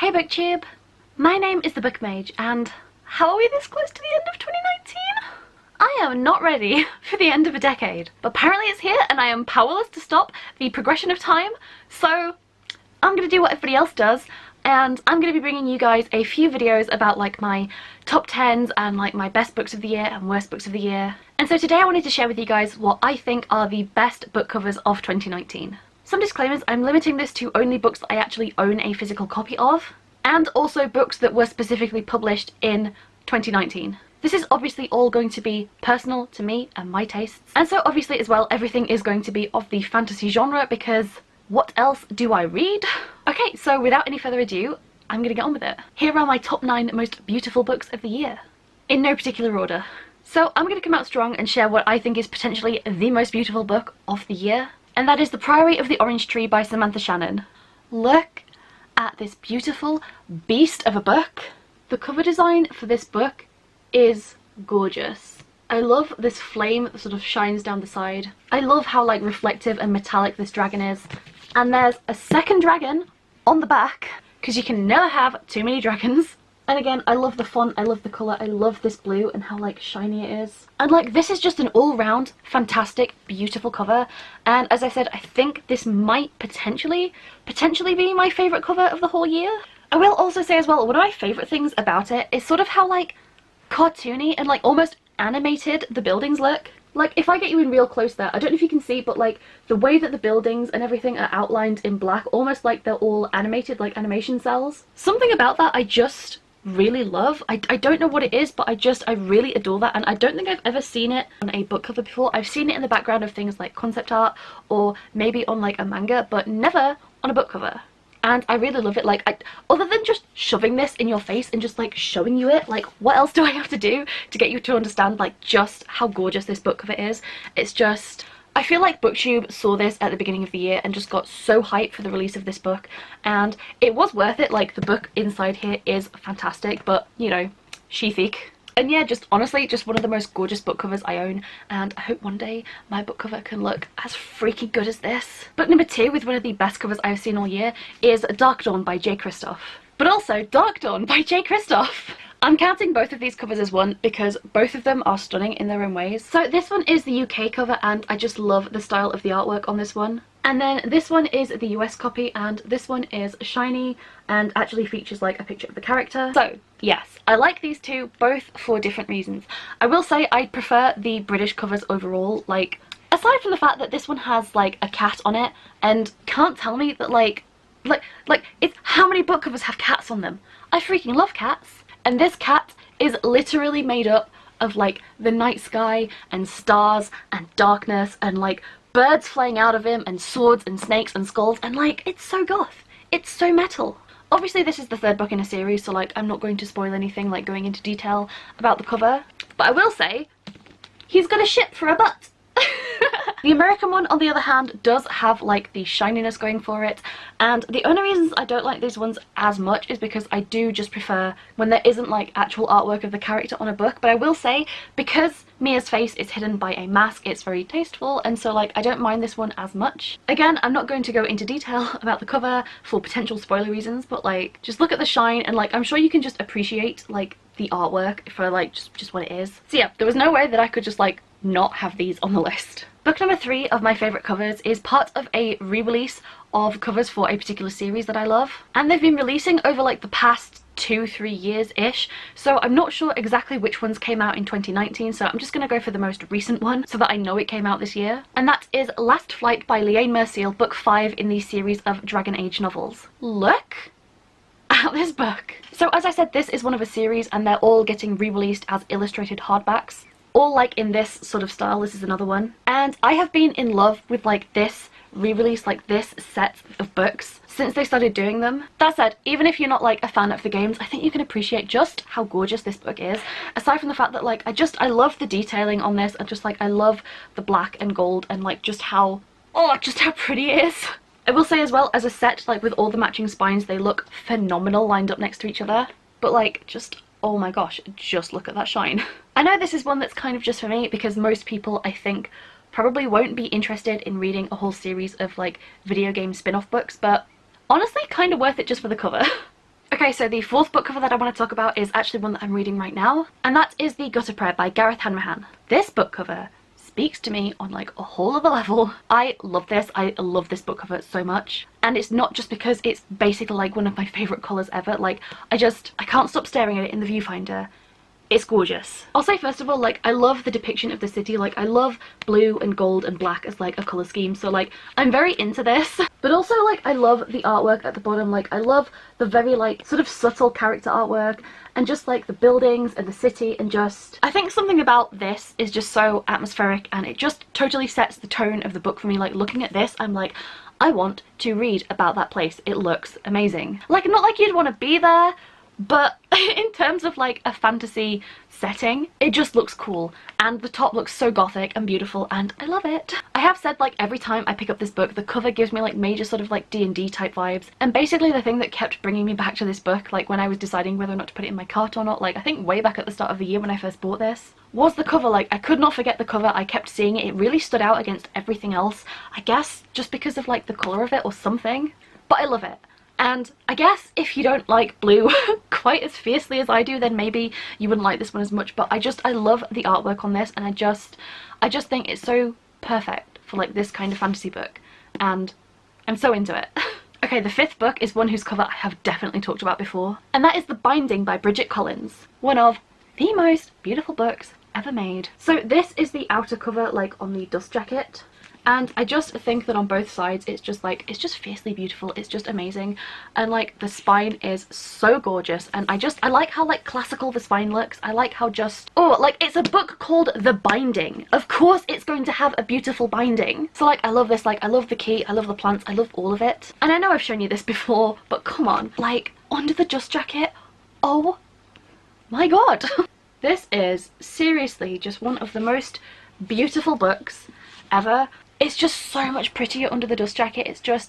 Hey BookTube! My name is the Book Mage, and how are we this close to the end of 2019? I am not ready for the end of a decade, but apparently it's here and I am powerless to stop the progression of time, so I'm gonna do what everybody else does, and I'm gonna be bringing you guys a few videos about like my top 10s and like my best books of the year and worst books of the year. And so today I wanted to share with you guys what I think are the best book covers of 2019. Some disclaimers: I'm limiting this to only books that I actually own a physical copy of, and also books that were specifically published in 2019. This is obviously all going to be personal to me and my tastes, and so obviously as well everything is going to be of the fantasy genre, because what else do I read? Okay, so without any further ado, I'm gonna get on with it. Here are my top 9 most beautiful books of the year, in no particular order. So I'm gonna come out strong and share what I think is potentially the most beautiful book of the year, and that is The Priory of the Orange Tree by Samantha Shannon. Look at this beautiful beast of a book. The cover design for this book is gorgeous. I love this flame that sort of shines down the side. I love how like reflective and metallic this dragon is. And there's a second dragon on the back, because you can never have too many dragons. And again, I love the font, I love the colour, I love this blue and how like shiny it is. And like this is just an all-round fantastic, beautiful cover. And as I said, I think this might potentially be my favourite cover of the whole year. I will also say as well, one of my favourite things about it is sort of how like cartoony and like almost animated the buildings look. Like if I get you in real close there, I don't know if you can see, but like the way that the buildings and everything are outlined in black, almost like they're all animated, like animation cells. Something about that I just really love. I don't know what it is, but I really adore that, and I don't think I've ever seen it on a book cover before. I've seen it in the background of things like concept art or maybe on like a manga, but never on a book cover. And I really love it. Like, other than just shoving this in your face and just like showing you it, like what else do I have to do to get you to understand like just how gorgeous this book cover is? It's just, I feel like BookTube saw this at the beginning of the year and just got so hyped for the release of this book, and it was worth it. Like the book inside here is fantastic, but you know, sheathic. And yeah, just honestly, just one of the most gorgeous book covers I own, and I hope one day my book cover can look as freaking good as this. Book number 2, with one of the best covers I've seen all year, is Dark Dawn by J. Kristoff. But also Dark Dawn by J. Kristoff! I'm counting both of these covers as one because both of them are stunning in their own ways. So this one is the UK cover, and I just love the style of the artwork on this one. And then this one is the US copy, and this one is shiny and actually features like a picture of the character. So yes, I like these two both for different reasons. I will say I prefer the British covers overall. Like, aside from the fact that this one has like a cat on it, and can't tell me that like it's, how many book covers have cats on them? I freaking love cats. And this cat is literally made up of like the night sky and stars and darkness and like birds flying out of him and swords and snakes and skulls, and like it's so goth, it's so metal. Obviously this is the 3rd book in a series, so like I'm not going to spoil anything like going into detail about the cover, but I will say he's got a ship for a butt. The American one, on the other hand, does have like the shininess going for it, and the only reasons I don't like these ones as much is because I do just prefer when there isn't like actual artwork of the character on a book. But I will say, because Mia's face is hidden by a mask, it's very tasteful, and so like I don't mind this one as much. Again, I'm not going to go into detail about the cover for potential spoiler reasons, but like just look at the shine, and like I'm sure you can just appreciate like the artwork for like just what it is. So yeah, there was no way that I could just like not have these on the list. Book number 3 of my favourite covers is part of a re-release of covers for a particular series that I love, and they've been releasing over like the past 2-3 years-ish, so I'm not sure exactly which ones came out in 2019, so I'm just gonna go for the most recent one so that I know it came out this year, and that is Last Flight by Liane Merciel, book 5 in the series of Dragon Age novels. Look at this book! So as I said, this is one of a series, and they're all getting re-released as illustrated hardbacks, all like in this sort of style. This is another one, and I have been in love with like this re-release, like this set of books, since they started doing them. That said, even if you're not like a fan of the games, I think you can appreciate just how gorgeous this book is, aside from the fact that like I love the detailing on this, and just like I love the black and gold, and like just how pretty it is. I will say as well, as a set, like with all the matching spines, they look phenomenal lined up next to each other, but like just, oh my gosh, just look at that shine. I know this is one that's kind of just for me, because most people I think probably won't be interested in reading a whole series of like video game spin-off books, but honestly kind of worth it just for the cover. Okay, Okay, so the fourth book cover that I want to talk about is actually one that I'm reading right now, and that is The Gutter Prayer by Gareth Hanrahan. This book cover speaks to me on like a whole other level. I love this. I love this book cover so much. And it's not just because it's basically like one of my favourite colours ever. Like, I can't stop staring at it in the viewfinder. It's gorgeous. I'll say first of all, like, I love the depiction of the city. Like, I love blue and gold and black as like a colour scheme, so like I'm very into this. But also, like, I love the artwork at the bottom. Like, I love the very like sort of subtle character artwork and just like the buildings and the city, and just I think something about this is just so atmospheric, and it just totally sets the tone of the book for me. Like, looking at this, I'm like, I want to read about that place. It looks amazing. Like, not like you'd want to be there, but in terms of like a fantasy setting, it just looks cool, and the top looks so gothic and beautiful, and I love it. I have said, like, every time I pick up this book, the cover gives me like major sort of like D&D type vibes, and basically the thing that kept bringing me back to this book, like when I was deciding whether or not to put it in my cart or not, like I think way back at the start of the year when I first bought this, was the cover. Like, I could not forget the cover. I kept seeing it. It really stood out against everything else, I guess just because of like the colour of it or something, but I love it. And I guess if you don't like blue quite as fiercely as I do, then maybe you wouldn't like this one as much, but I love the artwork on this, and I just think it's so perfect for like this kind of fantasy book, and I'm so into it. Okay, the fifth book is one whose cover I have definitely talked about before, and that is The Binding by Bridget Collins, one of the most beautiful books ever made. So this is the outer cover, like on the dust jacket. And I just think that on both sides it's just fiercely beautiful. It's just amazing, and like the spine is so gorgeous, and I like how like classical the spine looks. I like how just, oh, like it's a book called The Binding, of course it's going to have a beautiful binding. So like I love this. Like, I love the key, I love the plants, I love all of it. And I know I've shown you this before, but come on, like under the dust jacket, oh my god. This is seriously just one of the most beautiful books ever. It's just so much prettier under the dust jacket.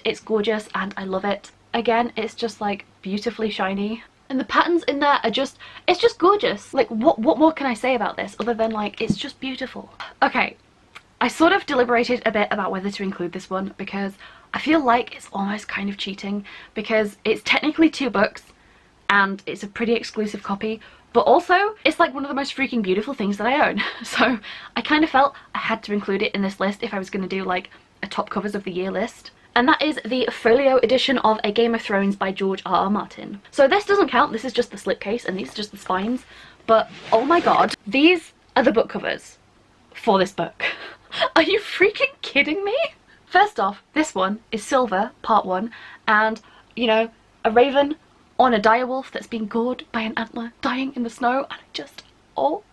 It's gorgeous, and I love it. Again, it's just like beautifully shiny, and the patterns in there are just, it's just gorgeous. Like, what more can I say about this other than like it's just beautiful. Okay, I sort of deliberated a bit about whether to include this one, because I feel like it's almost kind of cheating, because it's technically 2 books and it's a pretty exclusive copy, but also it's like one of the most freaking beautiful things that I own. So I kind of felt I had to include it in this list if I was going to do like a top covers of the year list. And that is the folio edition of A Game of Thrones by George R.R. Martin. So this doesn't count, this is just the slipcase and these are just the spines. But oh my god, these are the book covers for this book. Are you freaking kidding me? First off, this one is Silver, part 1, and you know, a raven on a direwolf that's being gored by an antler dying in the snow, and I just, oh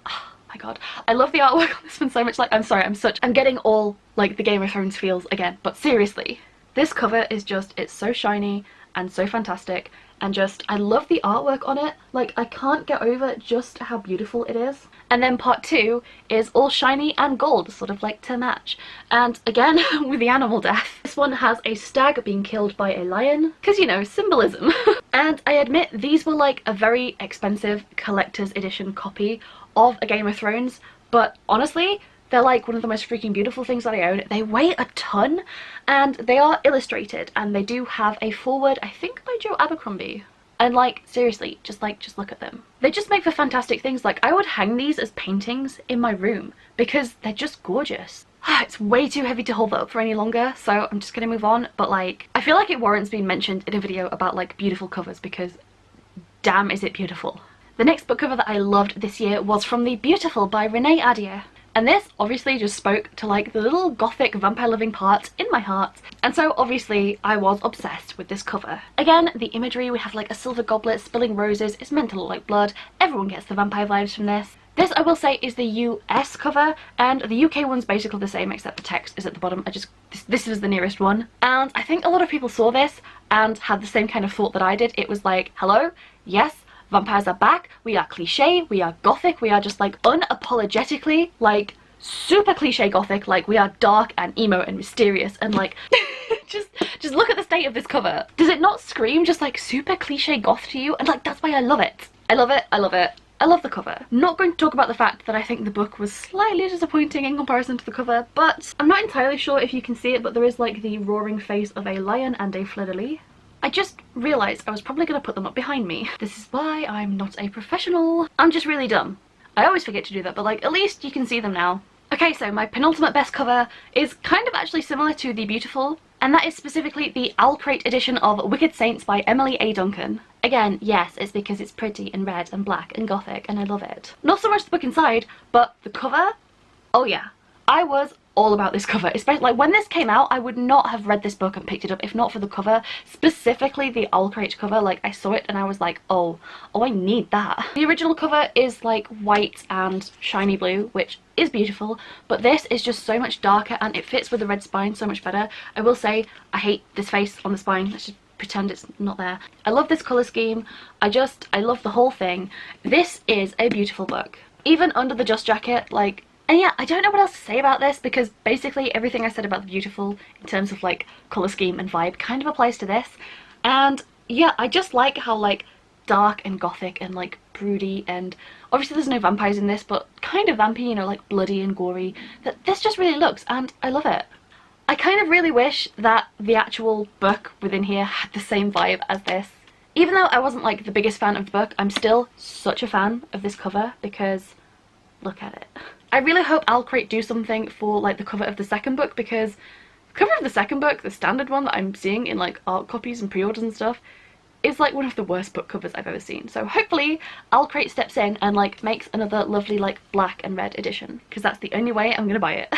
my god, I love the artwork on this one so much. Like, I'm sorry, I'm getting all like the Game of Thrones feels again, but seriously, this cover is just, it's so shiny and so fantastic, and just, I love the artwork on it. Like, I can't get over just how beautiful it is. And then part 2 is all shiny and gold, sort of like to match. And again, with the animal death. This one has a stag being killed by a lion, because, you know, symbolism. And I admit these were like a very expensive collector's edition copy of A Game of Thrones, but honestly, they're like one of the most freaking beautiful things that I own. They weigh a ton, and they are illustrated, and they do have a foreword, I think by Joe Abercrombie. And like, seriously, just look at them. They just make for fantastic things. Like, I would hang these as paintings in my room because they're just gorgeous. It's way too heavy to hold that up for any longer, so I'm just gonna move on. But like, I feel like it warrants being mentioned in a video about like beautiful covers, because damn is it beautiful. The next book cover that I loved this year was From the Beautiful by Renee Ahdieh. And this obviously just spoke to like the little gothic vampire loving parts in my heart, and so obviously I was obsessed with this cover. Again, the imagery, we have like a silver goblet spilling roses, it's meant to look like blood, everyone gets the vampire vibes from this. This, I will say, is the US cover, and the UK one's basically the same except the text is at the bottom. This was the nearest one, and I think a lot of people saw this and had the same kind of thought that I did. It was like, hello, yes, vampires are back, we are cliche, we are gothic, we are just like unapologetically like super cliche gothic, like we are dark and emo and mysterious, and like just look at the state of this cover. Does it not scream just like super cliche goth to you? And like, that's why I love it. I love it, I love it. I love the cover. Not going to talk about the fact that I think the book was slightly disappointing in comparison to the cover, but I'm not entirely sure if you can see it, but there is like the roaring face of a lion and a fleur-de-lis. I just realised I was probably going to put them up behind me. This is why I'm not a professional. I'm just really dumb. I always forget to do that, but like at least you can see them now. Okay, so my penultimate best cover is kind of actually similar to The Beautiful, and that is specifically the Owl Crate edition of Wicked Saints by Emily A. Duncan. Again, yes, it's because it's pretty and red and black and gothic and I love it. Not so much the book inside, but the cover, oh yeah. I was all about this cover, especially like when this came out. I would not have read this book and picked it up if not for the cover, specifically the Owl Crate cover. Like I saw it and I was like, oh I need that. The original cover is like white and shiny blue, which is beautiful, but this is just so much darker and it fits with the red spine so much better. I will say I hate this face on the spine. Let's just pretend it's not there. I love this colour scheme. I love the whole thing. This is a beautiful book. Even under the dust jacket, like, and yeah, I don't know what else to say about this because basically everything I said about The Beautiful in terms of like colour scheme and vibe kind of applies to this. And yeah, I just like how like dark and gothic and like broody, and obviously there's no vampires in this, but kind of vampy, you know, like bloody and gory, that this just really looks, and I love it. I kind of really wish that the actual book within here had the same vibe as this. Even though I wasn't like the biggest fan of the book, I'm still such a fan of this cover because look at it. I really hope Owl Crate do something for like the cover of the second book, because the cover of the second book, the standard one that I'm seeing in like art copies and pre-orders and stuff, is like one of the worst book covers I've ever seen. So hopefully Owl Crate steps in and like makes another lovely like black and red edition, because that's the only way I'm gonna buy it.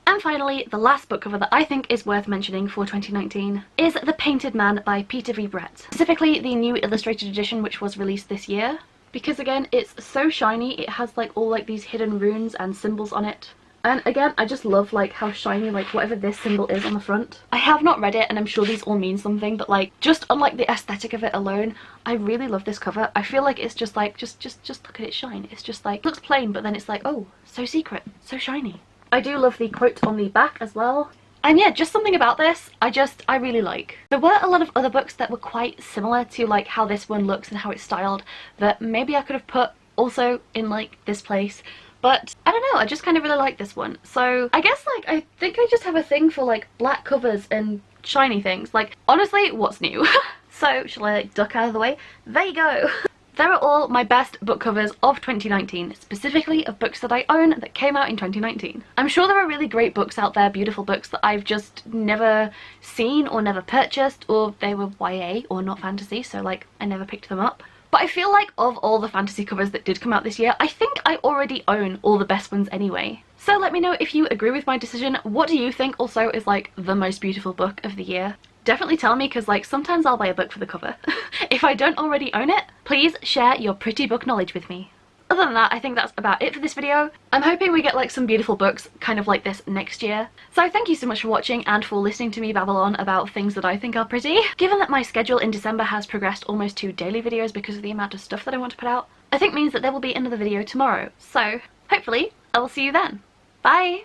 And finally, the last book cover that I think is worth mentioning for 2019 is The Painted Man by Peter V. Brett. Specifically the new illustrated edition which was released this year. Because again, it's so shiny, it has like all like these hidden runes and symbols on it. And again, I just love like how shiny like whatever this symbol is on the front. I have not read it and I'm sure these all mean something, but like just on like the aesthetic of it alone, I really love this cover. I feel like it's just like, just look at it shine. It's just like, looks plain, but then it's like, oh, so secret, so shiny. I do love the quote on the back as well. And yeah, just something about this I really like. There were a lot of other books that were quite similar to like how this one looks and how it's styled that maybe I could have put also in like this place, but I don't know, I just kind of really like this one. So I guess like I think I just have a thing for like black covers and shiny things. Like honestly, what's new? So shall I like duck out of the way? There you go. There are all my best book covers of 2019, specifically of books that I own that came out in 2019. I'm sure there are really great books out there, beautiful books that I've just never seen or never purchased, or they were YA or not fantasy, so like I never picked them up. But I feel like of all the fantasy covers that did come out this year, I think I already own all the best ones anyway. So let me know if you agree with my decision. What do you think also is like the most beautiful book of the year? Definitely tell me, because like sometimes I'll buy a book for the cover. If I don't already own it, please share your pretty book knowledge with me. Other than that, I think that's about it for this video. I'm hoping we get like some beautiful books kind of like this next year. So thank you so much for watching and for listening to me babble on about things that I think are pretty. Given that my schedule in December has progressed almost to daily videos because of the amount of stuff that I want to put out, I think means that there will be another video tomorrow. So hopefully I will see you then. Bye!